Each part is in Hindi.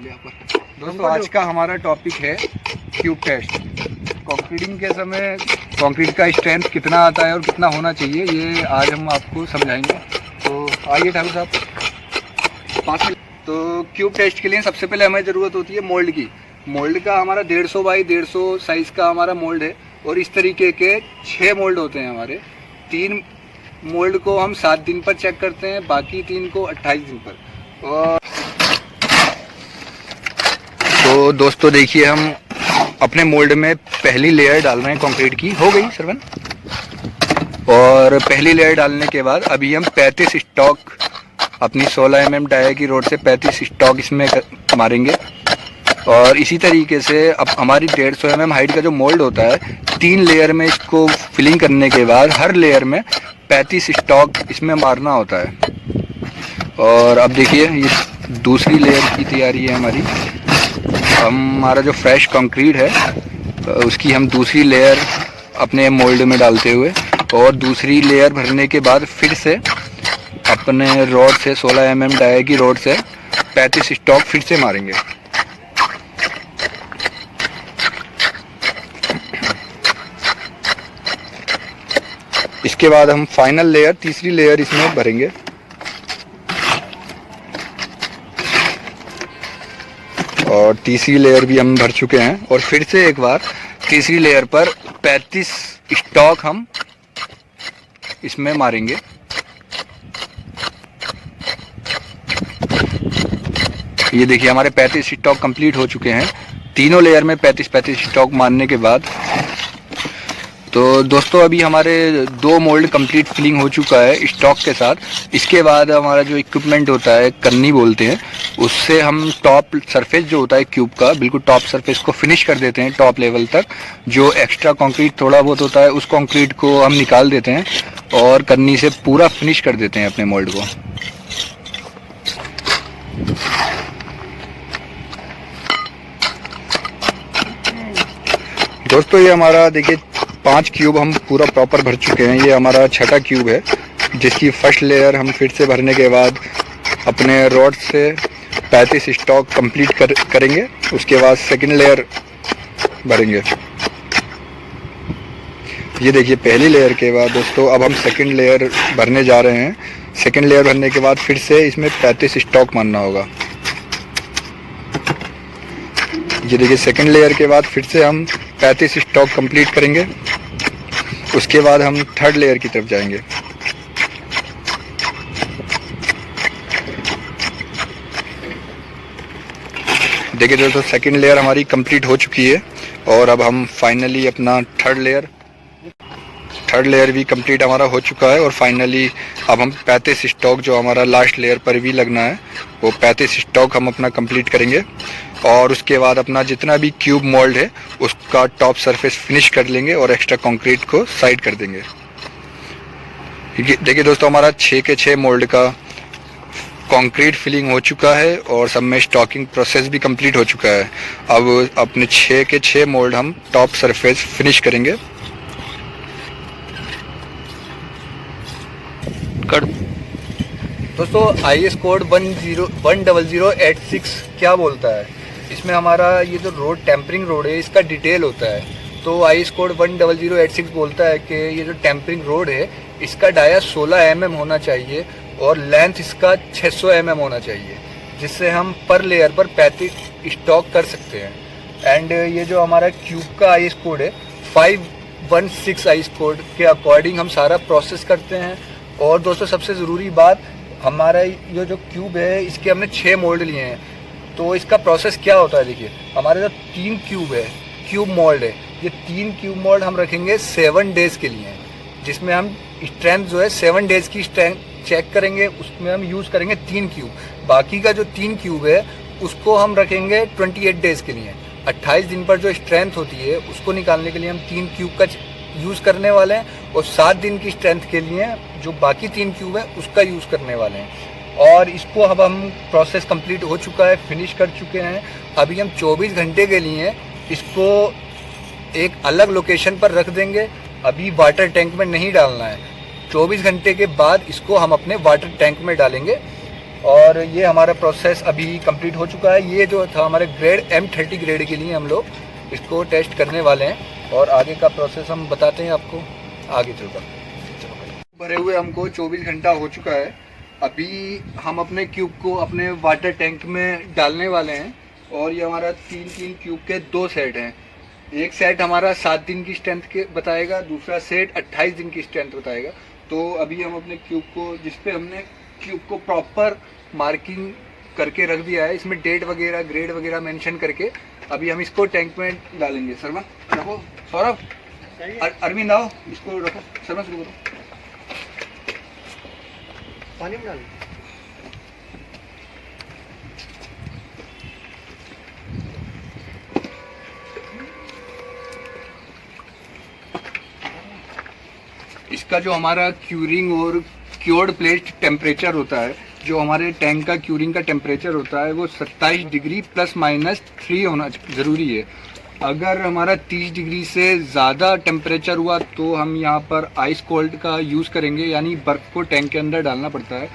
दोस्तों आज का हमारा टॉपिक है क्यूब टेस्ट। कंक्रीटिंग के समय कंक्रीट का स्ट्रेंथ कितना आता है और कितना होना चाहिए, ये आज हम आपको समझाएंगे। तो आइए ठाकुर साहब पास में। तो क्यूब टेस्ट के लिए सबसे पहले हमें ज़रूरत होती है मोल्ड की। मोल्ड का हमारा 150 बाई 150 साइज़ का हमारा मोल्ड है और इस तरीके के 6 मोल्ड होते हैं हमारे। 3 मोल्ड को हम 7 दिन पर चेक करते हैं, बाकी 3 को 28 दिन पर। और तो दोस्तों देखिए, हम अपने मोल्ड में पहली लेयर डाल रहे हैं कंक्रीट की। हो गई सरवन। और पहली लेयर डालने के बाद अभी हम 35 स्टॉक अपनी 16 mm डाया की रोड से 35 स्टॉक इसमें मारेंगे। और इसी तरीके से अब हमारी 150 mm हाइट का जो मोल्ड होता है, 3 लेयर में इसको फिलिंग करने के बाद हर लेयर में 35 स्टॉक इसमें मारना होता है। और अब देखिए, ये दूसरी लेयर की तैयारी है हमारी। हमारा जो फ्रेश कंक्रीट है उसकी हम दूसरी लेयर अपने मोल्ड में डालते हुए और दूसरी लेयर भरने के बाद फिर से अपने रोड से 16 mm डाया की रोड से 35 स्टॉक फिर से मारेंगे। इसके बाद हम फाइनल लेयर, तीसरी लेयर इसमें भरेंगे। और तीसरी लेयर भी हम भर चुके हैं और फिर से एक बार तीसरी लेयर पर 35 स्टॉक हम इसमें मारेंगे। ये देखिए, हमारे 35 स्टॉक कंप्लीट हो चुके हैं। तीनों लेयर में 35 स्टॉक मारने के बाद। तो दोस्तों अभी हमारे 2 मोल्ड कंप्लीट फिलिंग हो चुका है स्टॉक के साथ। इसके बाद हमारा जो इक्विपमेंट होता है, कन्नी बोलते हैं, उससे हम टॉप सरफेस जो होता है क्यूब का, बिल्कुल टॉप सरफेस को फिनिश कर देते हैं टॉप लेवल तक। जो एक्स्ट्रा कंक्रीट थोड़ा बहुत होता है उस कंक्रीट को हम निकाल देते हैं और कन्नी से पूरा फिनिश कर देते हैं अपने मोल्ड को। दोस्तों ये हमारा देखिए 5 क्यूब हम पूरा प्रॉपर भर चुके हैं। ये हमारा 6ठा क्यूब है, जिसकी फर्स्ट लेयर हम फिर से भरने के बाद अपने रॉड से 35 स्टॉक कंप्लीट करेंगे। उसके बाद सेकंड लेयर भरेंगे। ये देखिए, पहली लेयर के बाद दोस्तों अब हम सेकंड लेयर भरने जा रहे हैं। सेकंड लेयर भरने के बाद फिर से इसमें 35 स्टॉक मारना होगा। ये देखिए, सेकंड लेयर के बाद फिर से हम 35 स्टॉक कंप्लीट करेंगे। उसके बाद हम थर्ड लेयर की तरफ जाएंगे। देखिए दोस्तों, सेकंड लेयर हमारी कंप्लीट हो चुकी है और अब हम फाइनली अपना थर्ड लेयर भी कंप्लीट हमारा हो चुका है। और फाइनली अब हम 35 स्टॉक जो हमारा लास्ट लेयर पर भी लगना है, वो 35 स्टॉक हम अपना कंप्लीट करेंगे। और उसके बाद अपना जितना भी क्यूब मोल्ड है उसका टॉप सरफेस फिनिश कर लेंगे और एक्स्ट्रा कंक्रीट को साइड कर देंगे। देखिए दोस्तों, हमारा 6 के 6 मोल्ड का कंक्रीट फिलिंग हो चुका है और सब में स्टॉकिंग प्रोसेस भी कंप्लीट हो चुका है। अब अपने 6 के 6 मोल्ड हम टॉप सरफेस फिनिश करेंगे। दोस्तों IS कोड 10086 क्या बोलता है? इसमें हमारा ये जो रोड, टेम्परिंग रोड है, इसका डिटेल होता है। तो IS कोड 10086 बोलता है कि ये जो टेम्परिंग रोड है इसका डाया 16 mm होना चाहिए और लेंथ इसका 600 mm होना चाहिए, जिससे हम पर लेयर पर 35 स्टॉक कर सकते हैं। एंड ये जो हमारा क्यूब का IS कोड है 516 IS कोड के अकॉर्डिंग हम सारा प्रोसेस करते हैं। और दोस्तों सबसे ज़रूरी बात, हमारा ये जो क्यूब है इसके हमने 6 मोल्ड लिए हैं। तो इसका प्रोसेस क्या होता है, देखिए हमारे जो 3 क्यूब है, क्यूब मोल्ड है, ये 3 क्यूब मोल्ड हम रखेंगे 7 डेज़ के लिए, जिसमें हम स्ट्रेंथ जो है 7 डेज़ की स्ट्रेंथ चेक करेंगे। उसमें हम यूज़ करेंगे 3 क्यूब। बाकी का जो 3 क्यूब है उसको हम रखेंगे 28 डेज़ के लिए। 28 दिन पर जो स्ट्रेंथ होती है उसको निकालने के लिए हम 3 क्यूब का यूज़ करने वाले हैं और 7 दिन की स्ट्रेंथ के लिए जो बाकी 3 क्यूब है उसका यूज़ करने वाले हैं। और इसको अब हम प्रोसेस कंप्लीट हो चुका है, फिनिश कर चुके हैं। अभी हम 24 घंटे के लिए इसको एक अलग लोकेशन पर रख देंगे। अभी वाटर टैंक में नहीं डालना है। 24 घंटे के बाद इसको हम अपने वाटर टैंक में डालेंगे। और ये हमारा प्रोसेस अभी कंप्लीट हो चुका है। ये जो था हमारे ग्रेड M30 ग्रेड के लिए हम लोग इसको टेस्ट करने वाले हैं और आगे का प्रोसेस हम बताते हैं आपको आगे चलकर। भरे हुए हमको 24 घंटा हो चुका है। अभी हम अपने क्यूब को अपने वाटर टैंक में डालने वाले हैं और ये हमारा 3 क्यूब के 2 सेट हैं। एक सेट हमारा 7 दिन की स्ट्रेंथ के बताएगा, दूसरा सेट 28 दिन की स्ट्रेंथ बताएगा। तो अभी हम अपने क्यूब को, जिस पे हमने क्यूब को प्रॉपर मार्किंग करके रख दिया है, इसमें डेट वगैरह ग्रेड वगैरह मेंशन करके अभी हम इसको टैंक में डालेंगे। शर्मा रखो, सौरभ, अरविंद आओ, इसको रखो। शर्मा शुरू करो। पानी में डालो। इसका जो हमारा क्यूरिंग और क्योर्ड प्लेट टेम्परेचर होता है, जो हमारे टैंक का क्यूरिंग का टेम्परेचर होता है, वो 27 डिग्री ±3 होना ज़रूरी है। अगर हमारा 30 डिग्री से ज़्यादा टेम्परेचर हुआ तो हम यहाँ पर आइस कोल्ड का यूज़ करेंगे, यानी बर्फ़ को टैंक के अंदर डालना पड़ता है।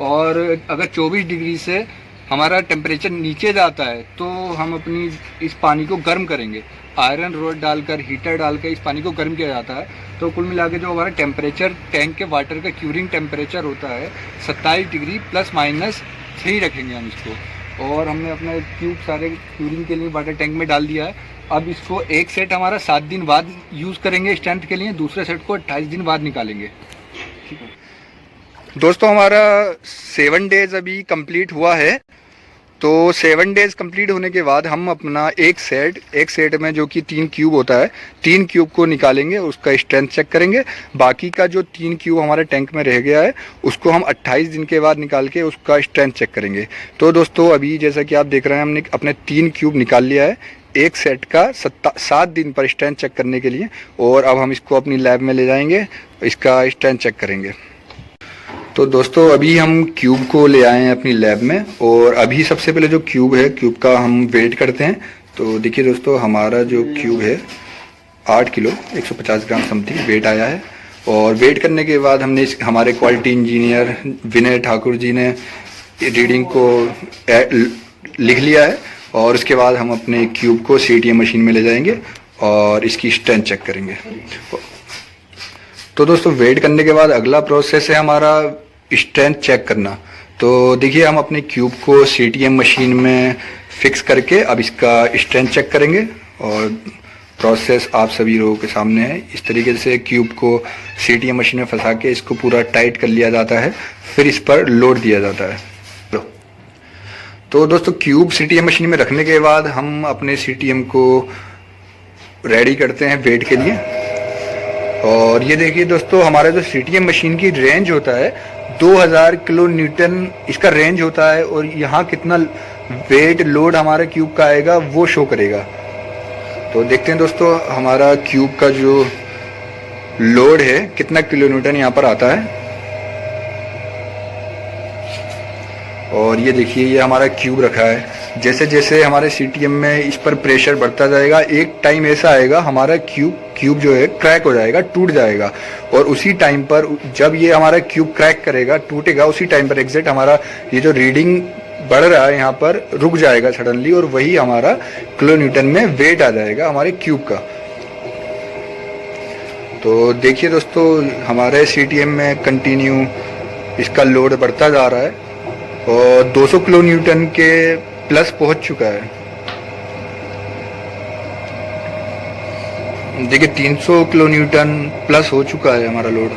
और अगर 24 डिग्री से हमारा टेम्परेचर नीचे जाता है तो हम अपनी इस पानी को गर्म करेंगे। आयरन रोड डालकर, हीटर डालकर इस पानी को गर्म किया जाता है। तो कुल मिला के जो हमारा टेम्परेचर टैंक के वाटर का क्यूरिंग टेम्परेचर होता है 27 डिग्री ±3 रखेंगे हम इसको। और हमने अपना क्यूब सारे क्यूरिंग के लिए वाटर टैंक में डाल दिया है। अब इसको एक सेट हमारा 7 दिन बाद यूज़ करेंगे स्ट्रेंथ के लिए, दूसरे सेट को 28 दिन बाद निकालेंगे। ठीक है दोस्तों, हमारा 7 डेज़ अभी कंप्लीट हुआ है। तो 7 डेज़ कंप्लीट होने के बाद हम अपना एक सेट में जो कि 3 क्यूब होता है, 3 क्यूब को निकालेंगे, उसका स्ट्रेंथ चेक करेंगे। बाकी का जो 3 क्यूब हमारे टैंक में रह गया है उसको हम 28 दिन के बाद निकाल के उसका स्ट्रेंथ चेक करेंगे। तो दोस्तों अभी जैसा कि आप देख रहे हैं, हमने अपने 3 क्यूब निकाल लिया है एक सेट का 7 दिन पर स्ट्रेंथ चेक करने के लिए। और अब हम इसको अपनी लैब में ले जाएंगे, इसका स्ट्रेंथ चेक करेंगे। तो दोस्तों अभी हम क्यूब को ले आए हैं अपनी लैब में और अभी सबसे पहले जो क्यूब है, क्यूब का हम वेट करते हैं। तो देखिए दोस्तों, हमारा जो क्यूब है 8 किलो 150 ग्राम समथिंग वेट आया है। और वेट करने के बाद हमने हमारे क्वालिटी इंजीनियर विनय ठाकुर जी ने रीडिंग को लिख लिया है। और उसके बाद हम अपने क्यूब को CTM मशीन में ले जाएंगे और इसकी स्ट्रेंथ चेक करेंगे। तो दोस्तों वेट करने के बाद अगला प्रोसेस है हमारा स्ट्रेंथ चेक करना। तो देखिए हम अपने क्यूब को CTM मशीन में फिक्स करके अब इसका स्ट्रेंथ चेक करेंगे। और प्रोसेस आप सभी लोगों के सामने है। इस तरीके से क्यूब को CTM मशीन में फंसा के इसको पूरा टाइट कर लिया जाता है, फिर इस पर लोड दिया जाता है। तो दोस्तों क्यूब CTM मशीन में रखने के बाद हम अपने CTM को रेडी करते हैं वेट के लिए। और ये देखिए दोस्तों, हमारा जो CTM मशीन की रेंज होता है 2000 किलो न्यूटन इसका रेंज होता है। और यहाँ कितना वेट लोड हमारे क्यूब का आएगा वो शो करेगा। तो देखते हैं दोस्तों हमारा क्यूब का जो लोड है कितना किलो न्यूटन यहाँ पर आता है। और ये देखिए ये हमारा क्यूब रखा है। जैसे जैसे हमारे CTM में इस पर प्रेशर बढ़ता जाएगा, एक टाइम ऐसा आएगा हमारा क्यूब जो है क्रैक हो जाएगा, टूट जाएगा। और उसी टाइम पर जब ये हमारा क्यूब क्रैक करेगा, टूटेगा, उसी टाइम पर एग्जैक्ट हमारा ये जो रीडिंग बढ़ रहा है यहाँ पर रुक जाएगा सडनली। और वही हमारा किलो न्यूटन में वेट आ जाएगा हमारे क्यूब का। तो देखिए दोस्तों हमारे CTM में कंटिन्यू इसका लोड बढ़ता जा रहा है और 200 किलो न्यूटन के प्लस पहुंच चुका है। देखिए 300 किलो न्यूटन प्लस हो चुका है हमारा लोड।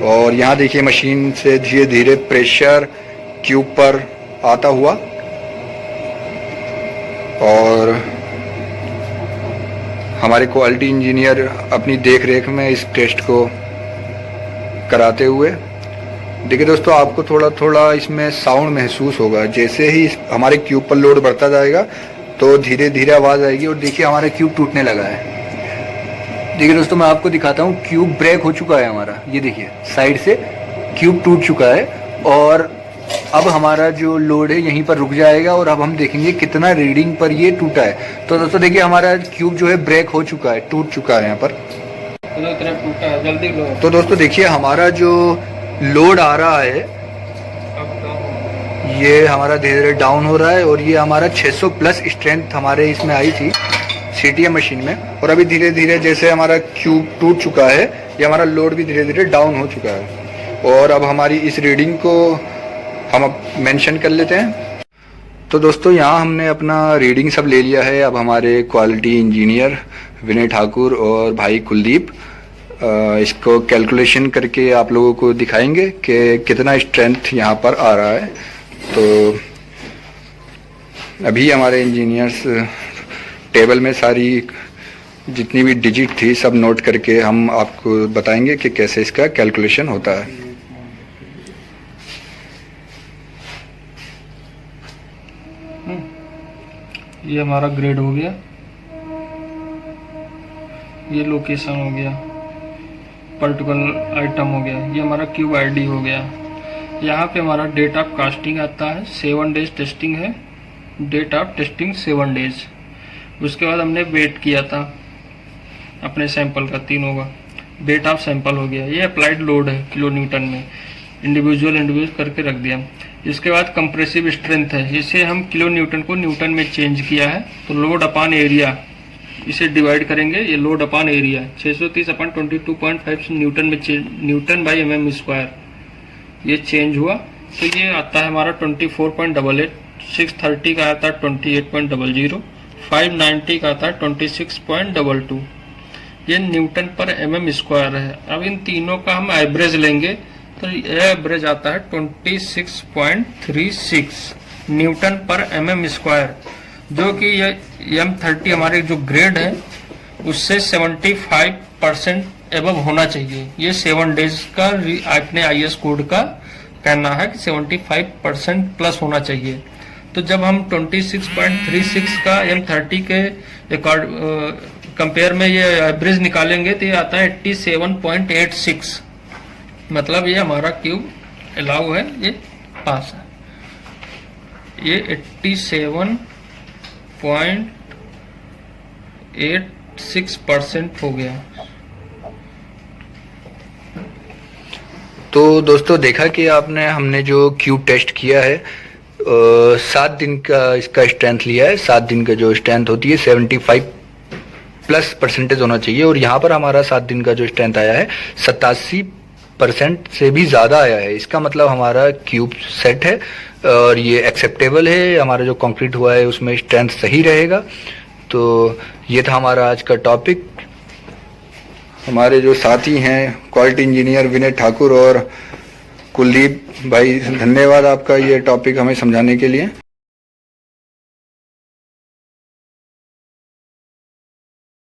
और यहाँ देखिए मशीन से धीरे धीरे प्रेशर क्यूब पर आता हुआ। और हमारे क्वालिटी इंजीनियर अपनी देख रेख में इस टेस्ट को कराते हुए। देखिए दोस्तों आपको थोड़ा थोड़ा इसमें साउंड महसूस होगा। जैसे ही हमारे क्यूब पर लोड बढ़ता जाएगा तो धीरे धीरे आवाज़ आएगी। और देखिए हमारा क्यूब टूटने लगा है। देखिए दोस्तों मैं आपको दिखाता हूँ, क्यूब ब्रेक हो चुका है हमारा। ये देखिए साइड से क्यूब टूट चुका है और अब हमारा जो लोड है यहीं पर रुक जाएगा। और अब हम देखेंगे कितना रीडिंग पर ये टूटा है। तो दोस्तों देखिए हमारा क्यूब जो है ब्रेक हो चुका है, टूट चुका है यहाँ पर। दोनों तरफ टूटा है, जल्दी लो। तो दोस्तों देखिए हमारा जो लोड आ रहा है, ये हमारा धीरे धीरे डाउन हो रहा है और ये हमारा 600 प्लस स्ट्रेंथ हमारे इसमें आई थी CTM मशीन में, और अभी धीरे धीरे जैसे हमारा क्यूब टूट चुका है, ये हमारा लोड भी धीरे धीरे डाउन हो चुका है। और अब हमारी इस रीडिंग को हम अब मेंशन कर लेते हैं। तो दोस्तों यहाँ हमने अपना रीडिंग सब ले लिया है। अब हमारे क्वालिटी इंजीनियर विनय ठाकुर और भाई कुलदीप इसको कैलकुलेशन करके आप लोगों को दिखाएंगे कि कितना स्ट्रेंथ यहाँ पर आ रहा है। तो अभी हमारे इंजीनियर्स टेबल में सारी जितनी भी डिजिट थी सब नोट करके हम आपको बताएंगे कि कैसे इसका कैलकुलेशन होता है। ये हमारा ग्रेड हो गया, ये लोकेशन हो गया, पर्टिकुलर आइटम हो गया, ये हमारा क्यूब आईडी हो गया। यहाँ पे हमारा डेट ऑफ कास्टिंग आता है, 7 डेज टेस्टिंग है, डेट ऑफ टेस्टिंग 7 डेज। उसके बाद हमने वेट किया था अपने सैंपल का, तीनों का डेट ऑफ सैंपल हो गया। ये अप्लाइड लोड है किलो न्यूटन में, इंडिविजुअल करके रख दिया। इसके बाद कंप्रेसिव स्ट्रेंथ है, इसे हम किलो न्यूटन को न्यूटन में चेंज किया है। तो लोड अपॉन एरिया इसे डिवाइड करेंगे, ये load upon area 630 upon 22.5 Newton में न्यूटन बाई mm स्क्वायर ये चेंज हुआ। तो ये आता है हमारा 24.88, 630 का आता है 28.00, 590 का आता है 26.22। ये न्यूटन पर mm स्क्वायर है। अब इन तीनों का हम एवरेज लेंगे तो ये एवरेज आता है 26.36 न्यूटन पर mm स्क्वायर, जो कि ये M30 हमारे जो ग्रेड है उससे 75% एबव होना चाहिए। ये 7 डेज का अपने IS कोड का कहना है कि 75% प्लस होना चाहिए। तो जब हम 26.36 का M30 के कंपेयर में ये एवरेज निकालेंगे तो ये आता है 87.86, मतलब ये हमारा क्यूब अलाउ है, ये पास है। ये 87.86% हो गया। तो दोस्तों देखा कि आपने हमने जो क्यूब टेस्ट किया है 7 दिन का इसका स्ट्रेंथ लिया है। 7 दिन का जो स्ट्रेंथ होती है 75+ % होना चाहिए, और यहाँ पर हमारा 7 दिन का जो स्ट्रेंथ आया है 87% से भी ज़्यादा आया है। इसका मतलब हमारा क्यूब सेट है और ये एक्सेप्टेबल है। हमारा जो कंक्रीट हुआ है उसमें स्ट्रेंथ सही रहेगा। तो ये था हमारा आज का टॉपिक। हमारे जो साथी हैं क्वालिटी इंजीनियर विनय ठाकुर और कुलदीप भाई, धन्यवाद आपका ये टॉपिक हमें समझाने के लिए।